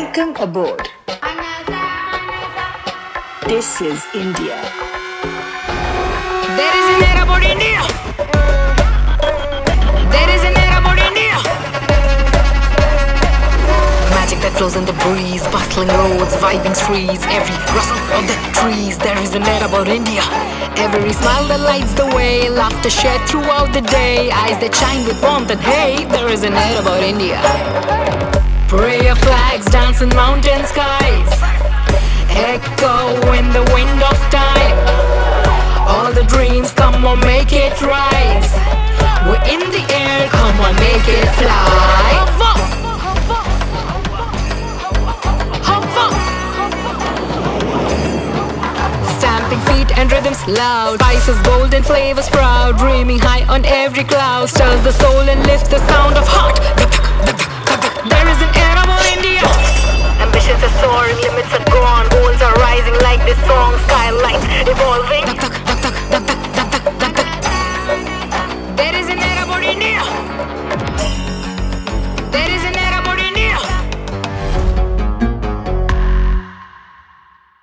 Welcome aboard. This is India. There is an air about India. There is an air about India. Magic that flows in the breeze, bustling roads, vibing streets, every rustle of the trees. There is an air about India. Every smile that lights the way, laughter shared throughout the day, eyes that shine with warmth, and hey, there is an air about India. Prayer flags dance in mountain skies, echo in the wind of time. All the dreams, come on, make it rise. We're in the air, come on, make it fly. Stamping feet and rhythms loud, spices bold and flavors proud, dreaming high on every cloud, stirs the soul and lifts the sound of heart. There is an air about India. Ambitions are soaring, limits are gone, goals are rising like this song. Skylines